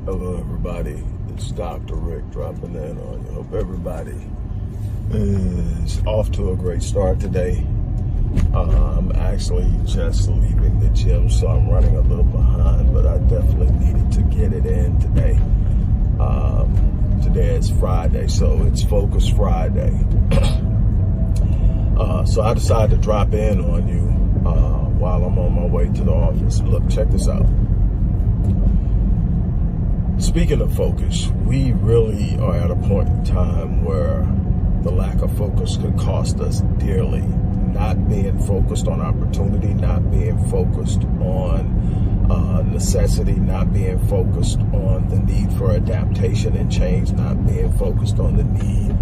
Hello, everybody. It's Dr. Rick dropping in on you. Hope everybody is off to a great start today. I'm actually just leaving the gym, so I'm running a little behind, but I definitely needed to get it in today. Today is Friday, so it's Focus Friday. So I decided to drop in on you while I'm on my way to the office. Look, check this out. Speaking of focus, we really are at a point in time where the lack of focus could cost us dearly. Not being focused on opportunity, not being focused on necessity, not being focused on the need for adaptation and change, not being focused on the need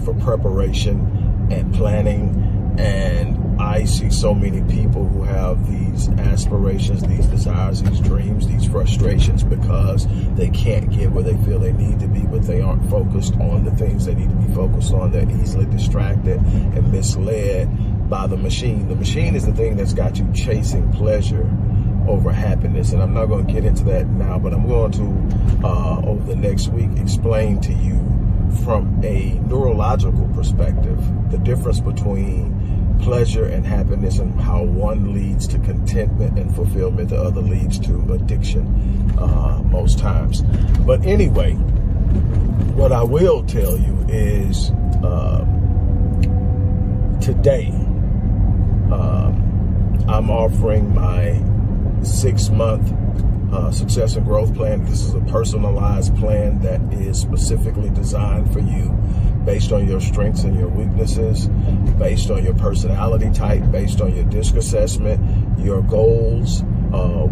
for preparation and planning. And I see so many people who have these aspirations, these desires, these dreams, these frustrations because they can't get where they feel they need to be, but they aren't focused on the things they need to be focused on. They're easily distracted and misled by the machine. The machine is the thing that's got you chasing pleasure over happiness. And I'm not going to get into that now, but I'm going to, over the next week, explain to you from a neurological perspective the difference between pleasure and happiness and how one leads to contentment and fulfillment, the other leads to addiction most times. But anyway, what I will tell you is today I'm offering my 6-month success and growth plan. This is a personalized plan that is specifically designed for you based on your strengths and your weaknesses, based on your personality type, based on your DISC assessment, your goals,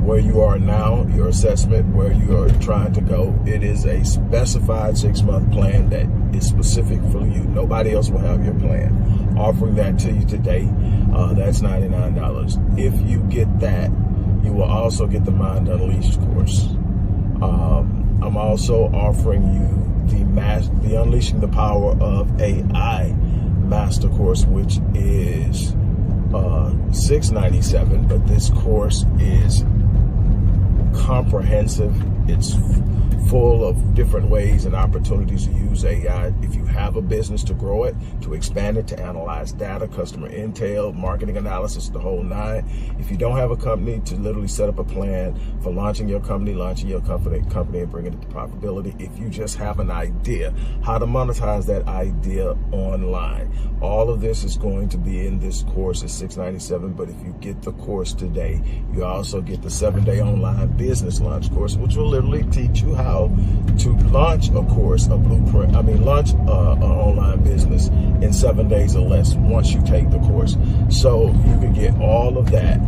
where you are now, your assessment, where you are trying to go. It is a specified 6-month plan that is specific for you. Nobody else will have your plan. Offering that to you today. That's $99. If you get that, you will also get the Mind Unleashed course. I'm also offering you the Unleashing the Power of AI Master Course, which is $697, but this course is comprehensive. It's full of different ways and opportunities to use AI. If you have a business, to grow it, to expand it, to analyze data, customer intel, marketing analysis, the whole nine. If you don't have a company, to literally set up a plan for launching your company and bringing it to profitability. If you just have an idea, how to monetize that idea online. All of this is going to be in this course at $697, but if you get the course today, you also get the 7-day online business launch course, which will literally teach you how to launch a course, launch an online business in 7 days or less once you take the course. So you can get all of that.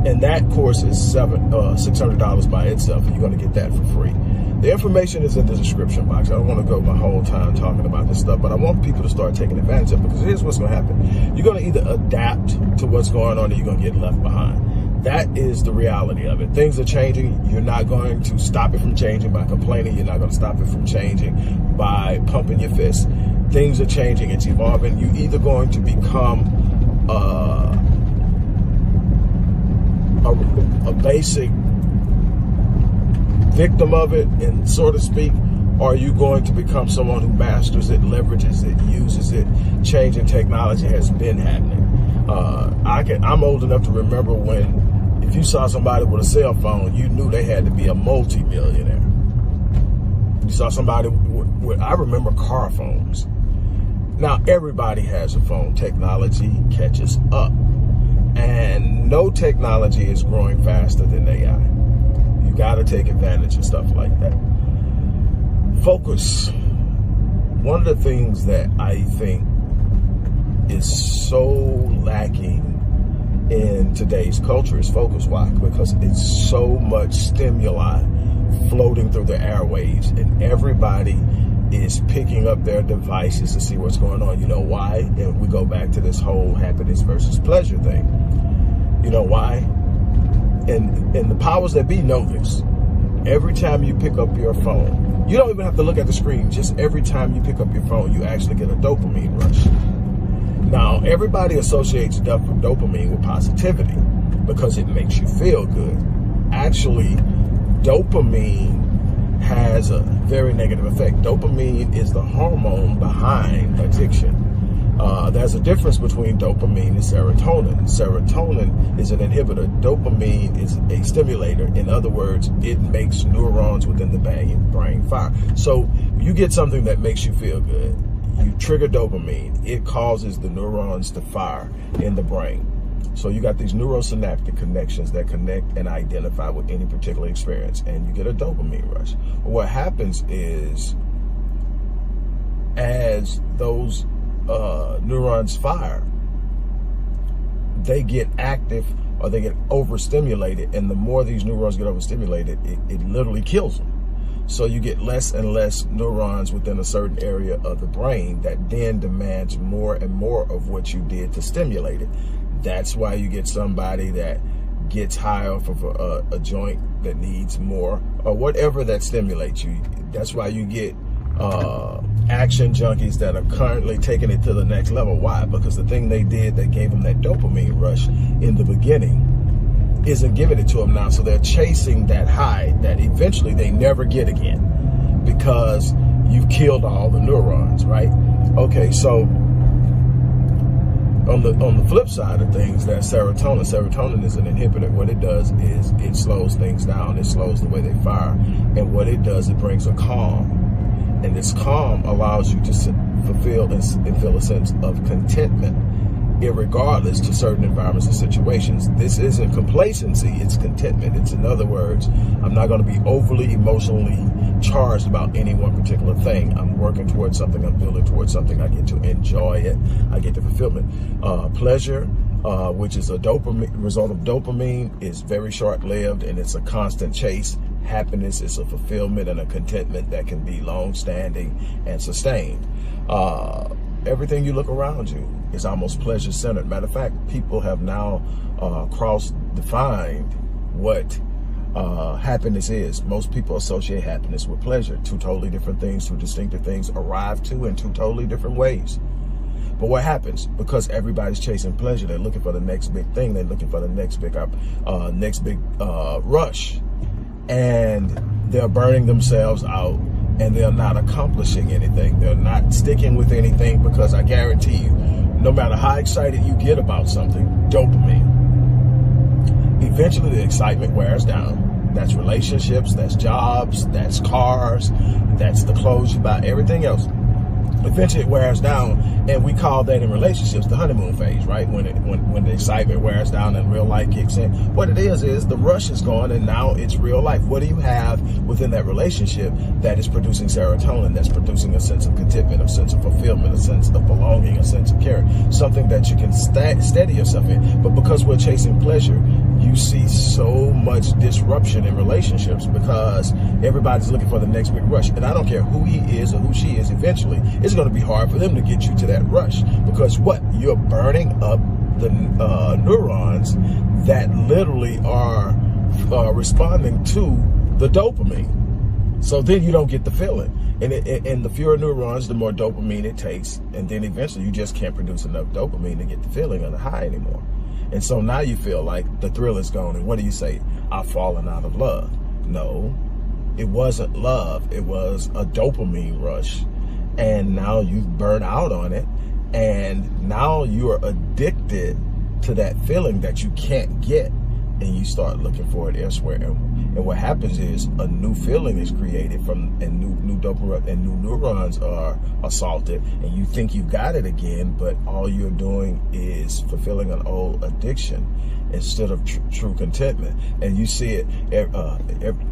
And that course is $600 by itself. You're going to get that for free. The information is in the description box. I don't want to go my whole time talking about this stuff, but I want people to start taking advantage of it, because here's what's going to happen. You're going to either adapt to what's going on or you're going to get left behind. That is the reality of it. Things are changing. You're not going to stop it from changing by complaining. You're not going to stop it from changing by pumping your fist. Things are changing. It's evolving. You're either going to become a basic victim of it, and so to speak, or are you going to become someone who masters it, leverages it, uses it? Changing technology has been happening. I'm old enough to remember when, if you saw somebody with a cell phone, you knew they had to be a multi-millionaire. You saw somebody with I remember car phones. Now everybody has a phone. Technology catches up. And no technology is growing faster than AI. You got to take advantage of stuff like that. Focus. One of the things that I think is so lacking in today's culture is focus. Why? Because it's so much stimuli floating through the airwaves, and everybody is picking up their devices to see what's going on. You know why? And we go back to this whole happiness versus pleasure thing. You know why? And the powers that be know this. Every time you pick up your phone, you don't even have to look at the screen. Just every time you pick up your phone, you actually get a dopamine rush. Now, everybody associates dopamine with positivity because it makes you feel good. Actually, dopamine has a very negative effect. Dopamine is the hormone behind addiction. There's a difference between dopamine and serotonin. Serotonin is an inhibitor. Dopamine is a stimulator. In other words, it makes neurons within the brain fire. So you get something that makes you feel good. You trigger dopamine. It causes the neurons to fire in the brain. So you got these neurosynaptic connections that connect and identify with any particular experience, and you get a dopamine rush. What happens is, as those neurons fire, they get active or they get overstimulated, and the more these neurons get overstimulated, it literally kills them. So you get less and less neurons within a certain area of the brain that then demands more and more of what you did to stimulate it. That's why you get somebody that gets high off of a joint that needs more, or whatever that stimulates you. That's why you get action junkies that are currently taking it to the next level. Why? Because the thing they did that gave them that dopamine rush in the beginning isn't giving it to them now. So they're chasing that high that eventually they never get again, because you've killed all the neurons, right? Okay, so on the flip side of things, there's serotonin. Serotonin is an inhibitor. What it does is it slows things down. It slows the way they fire. And what it does, it brings a calm. And this calm allows you to fulfill and feel a sense of contentment, irregardless to certain environments and situations. This isn't complacency, it's contentment. It's, in other words, I'm not going to be overly emotionally charged about any one particular thing. I'm working towards something, I'm building towards something, I get to enjoy it, I get the fulfillment. Pleasure, which is a result of dopamine, is very short-lived, and it's a constant chase. Happiness is a fulfillment and a contentment that can be long-standing and sustained. Everything you look around you is almost pleasure-centered. Matter of fact, people have now cross-defined what happiness is. Most people associate happiness with pleasure. Two totally different things, two distinctive things, arrive to in two totally different ways. But what happens? Because everybody's chasing pleasure, they're looking for the next big thing. They're looking for the next big rush. And they're burning themselves out, and they're not accomplishing anything. They're not sticking with anything, because I guarantee you, no matter how excited you get about something, dopamine, eventually the excitement wears down. That's relationships, that's jobs, that's cars, that's the clothes you buy, everything else. Eventually it wears down, and we call that in relationships the honeymoon phase, right? When the excitement wears down and real life kicks in. What it is the rush is gone, and now it's real life. What do you have within that relationship that is producing serotonin, that's producing a sense of contentment, a sense of fulfillment, a sense of belonging, a sense of care, something that you can steady yourself in? But because we're chasing pleasure, you see so much disruption in relationships, because everybody's looking for the next big rush. And I don't care who he is or who she is, eventually it's going to be hard for them to get you to that rush, because what? You're burning up the neurons that literally are responding to the dopamine. So then you don't get the feeling. And the fewer neurons, the more dopamine it takes. And then eventually you just can't produce enough dopamine to get the feeling of the high anymore. And so now you feel like the thrill is gone. And what do you say? I've fallen out of love. No, it wasn't love. It was a dopamine rush. And now you've burned out on it. And now you're addicted to that feeling that you can't get. And you start looking for it elsewhere. And what happens is a new feeling is created and new dopamine and new neurons are assaulted, and you think you got it again, but all you're doing is fulfilling an old addiction instead of true contentment. And you see it.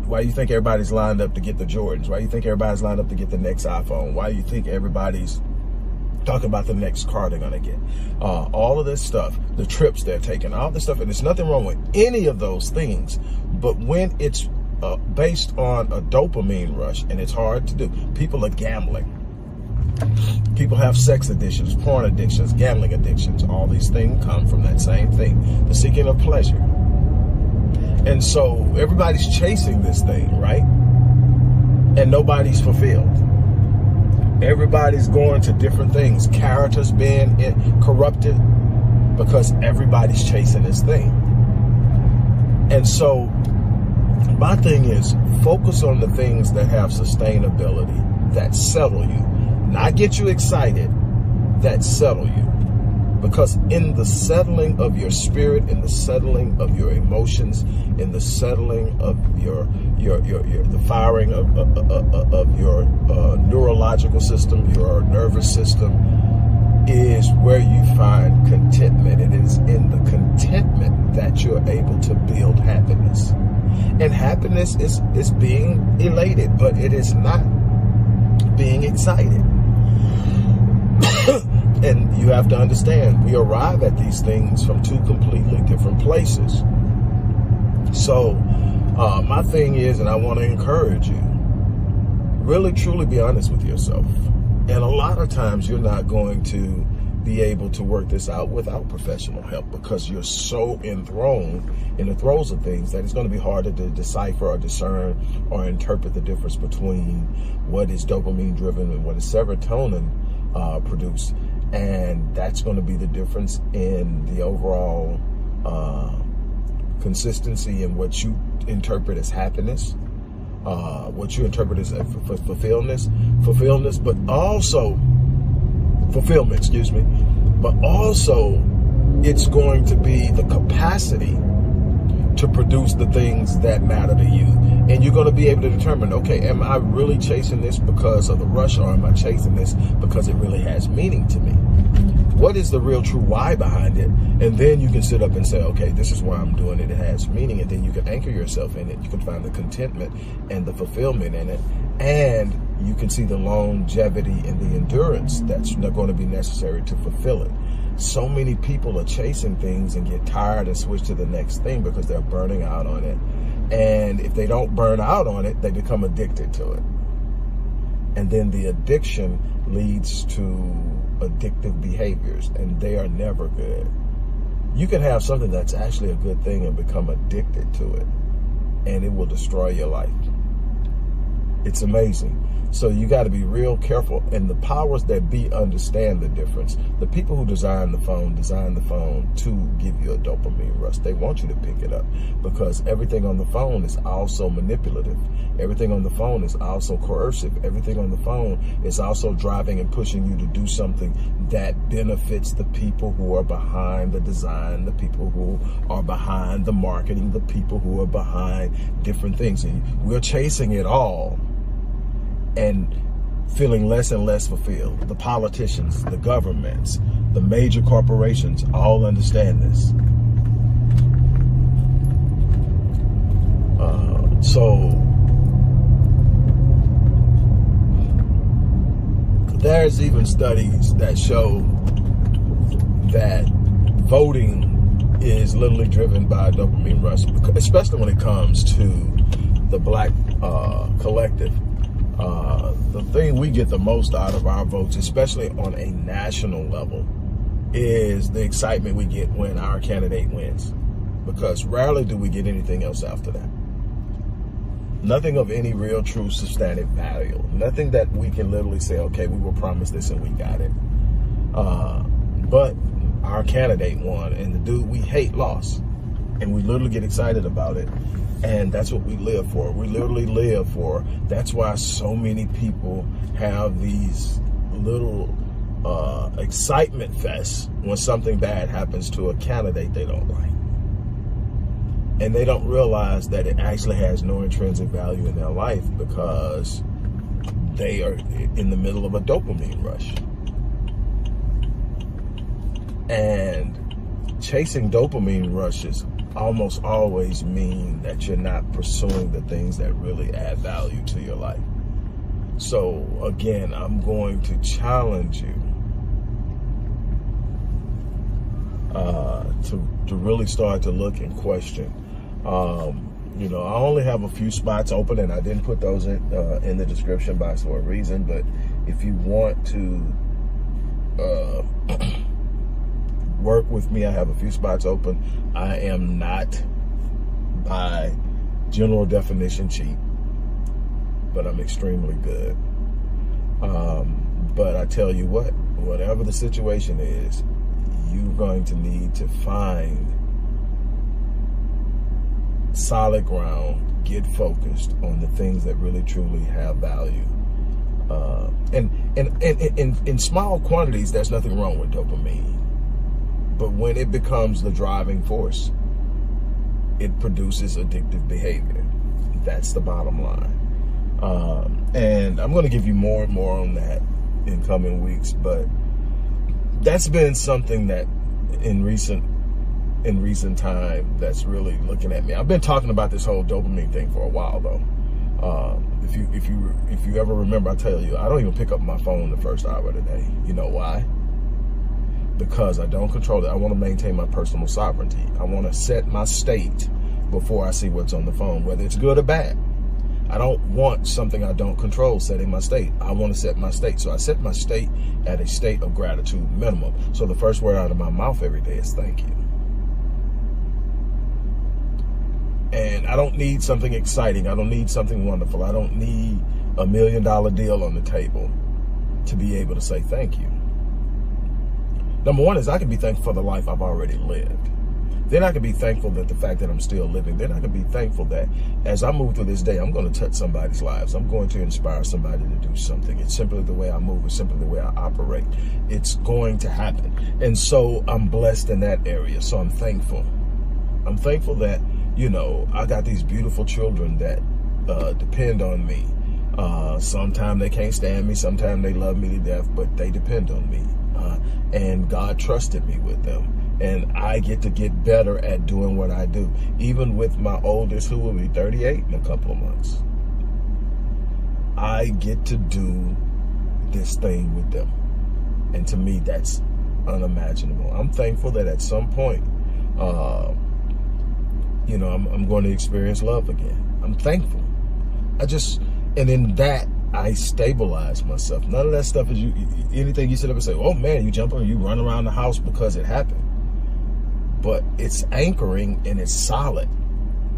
Why do you think everybody's lined up to get the Jordans? Why do you think everybody's lined up to get the next iPhone? Why do you think everybody's talking about the next car they're gonna get? All of this stuff, the trips they're taking, all this stuff, and there's nothing wrong with any of those things. But when it's based on a dopamine rush, and it's hard to do. People are gambling. People have sex addictions, porn addictions, gambling addictions. All these things come from that same thing, the seeking of pleasure. And so everybody's chasing this thing, right? And nobody's fulfilled. Everybody's going to different things. Characters being corrupted because everybody's chasing this thing. And so My thing is focus on the things that have sustainability, that settle you, not get you excited, that settle you. Because in the settling of your spirit, in the settling of your emotions, in the settling of the firing of your neurological system, your nervous system, is where you find contentment. It is in the contentment that you're able to build happiness. And happiness is being elated, but it is not being excited. And you have to understand, we arrive at these things from two completely different places. So my thing is, and I want to encourage you, really truly be honest with yourself. And a lot of times you're not going to be able to work this out without professional help, because you're so enthroned in the throes of things that it's going to be harder to decipher or discern or interpret the difference between what is dopamine driven and what is serotonin produced. And that's going to be the difference in the overall consistency in what you interpret as happiness, what you interpret as fulfillment, but also it's going to be the capacity to produce the things that matter to you. And you're going to be able to determine, okay, am I really chasing this because of the rush, or am I chasing this because it really has meaning to me? What is the real true why behind it? And then you can sit up and say, okay, this is why I'm doing it. It has meaning. And then you can anchor yourself in it. You can find the contentment and the fulfillment in it. And you can see the longevity and the endurance that's going to be necessary to fulfill it. So many people are chasing things and get tired and switch to the next thing because they're burning out on it. And if they don't burn out on it, they become addicted to it. And then the addiction leads to addictive behaviors, and they are never good. You can have something that's actually a good thing and become addicted to it, and it will destroy your life. It's amazing. So you got to be real careful. And the powers that be understand the difference. The people who design the phone to give you a dopamine rush. They want you to pick it up because everything on the phone is also manipulative. Everything on the phone is also coercive. Everything on the phone is also driving and pushing you to do something that benefits the people who are behind the design, the people who are behind the marketing, the people who are behind different things. And we're chasing it all and feeling less and less fulfilled. The politicians, the governments, the major corporations all understand this. So there's even studies that show that voting is literally driven by a dopamine rush, especially when it comes to the Black collective. The thing we get the most out of our votes, especially on a national level, is the excitement we get when our candidate wins, because rarely do we get anything else after that. Nothing of any real, true, substantive value. Nothing that we can literally say, okay, we were promised this and we got it. But our candidate won, and the dude we hate lost. And we literally get excited about it. And that's what we live for. We literally live for. That's why so many people have these little excitement fests when something bad happens to a candidate they don't like. And they don't realize that it actually has no intrinsic value in their life because they are in the middle of a dopamine rush. And chasing dopamine rushes almost always mean that you're not pursuing the things that really add value to your life. So again, I'm going to challenge you to really start to look and question. You know, I only have a few spots open, and I didn't put those in the description box for a reason. But if you want to work with me, I have a few spots open. I am not, by general definition, cheap, but I'm extremely good. But I tell you what, whatever the situation is, you're going to need to find solid ground, get focused on the things that really truly have value. And in small quantities, there's nothing wrong with dopamine. But when it becomes the driving force, it produces addictive behavior. That's the bottom line. And I'm going to give you more and more on that in coming weeks. But that's been something that in recent time that's really looking at me. I've been talking about this whole dopamine thing for a while, though. If you ever remember, I tell you, I don't even pick up my phone the first hour of the day. You know why? Because I don't control it. I want to maintain my personal sovereignty. I want to set my state before I see what's on the phone, whether it's good or bad. I don't want something I don't control setting my state. I want to set my state. So I set my state at a state of gratitude minimum. So the first word out of my mouth every day is thank you. And I don't need something exciting. I don't need something wonderful. I don't need $1 million deal on the table to be able to say thank you. Number one is I can be thankful for the life I've already lived. Then I can be thankful that the fact that I'm still living. Then I can be thankful that as I move through this day, I'm going to touch somebody's lives. I'm going to inspire somebody to do something. It's simply the way I move. It's simply the way I operate. It's going to happen. And so I'm blessed in that area. So I'm thankful. I'm thankful that, you know, I got these beautiful children that depend on me. Sometimes they can't stand me. Sometimes they love me to death, but they depend on me. And God trusted me with them. And I get to get better at doing what I do. Even with my oldest, who will be 38 in a couple of months. I get to do this thing with them. And to me, that's unimaginable. I'm thankful that at some point, you know, I'm going to experience love again. I'm thankful. And in that, I stabilize myself. None of that stuff is anything you sit up and say, oh man, you jump on, you run around the house because it happened. But it's anchoring and it's solid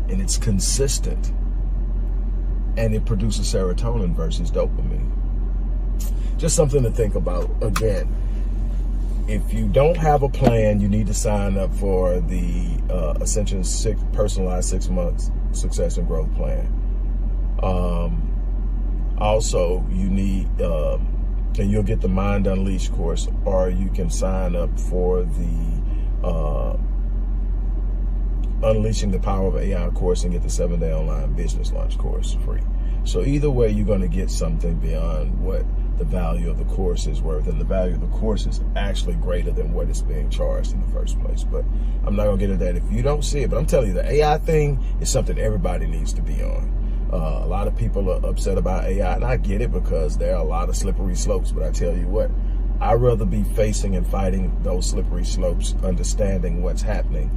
and it's consistent and it produces serotonin versus dopamine. Just something to think about. Again, if you don't have a plan, you need to sign up for the Ascension personalized 6 months success and growth plan. Also, you need, and you'll get the Mind Unleashed course, or you can sign up for the Unleashing the Power of AI course and get the 7-day online business launch course free. So either way, you're going to get something beyond what the value of the course is worth, and the value of the course is actually greater than what is being charged in the first place. But I'm not going to get into that if you don't see it. But I'm telling you, the AI thing is something everybody needs to be on. A lot of people are upset about AI, and I get it because there are a lot of slippery slopes. But I tell you what, I'd rather be facing and fighting those slippery slopes, understanding what's happening,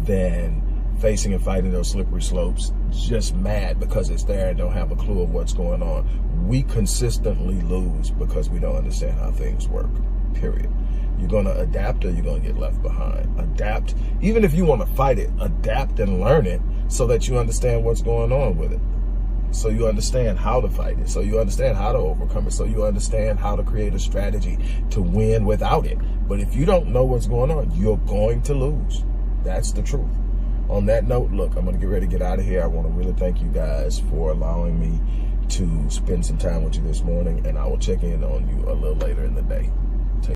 than facing and fighting those slippery slopes just mad because it's there and don't have a clue of what's going on. We consistently lose because we don't understand how things work, period. You're going to adapt or you're going to get left behind. Adapt, even if you want to fight it, adapt and learn it so that you understand what's going on with it. So you understand how to fight it. So you understand how to overcome it. So you understand how to create a strategy to win without it. But if you don't know what's going on, you're going to lose. That's the truth. On that note, look, I'm going to get ready to get out of here. I want to really thank you guys for allowing me to spend some time with you this morning, and I will check in on you a little later in the day.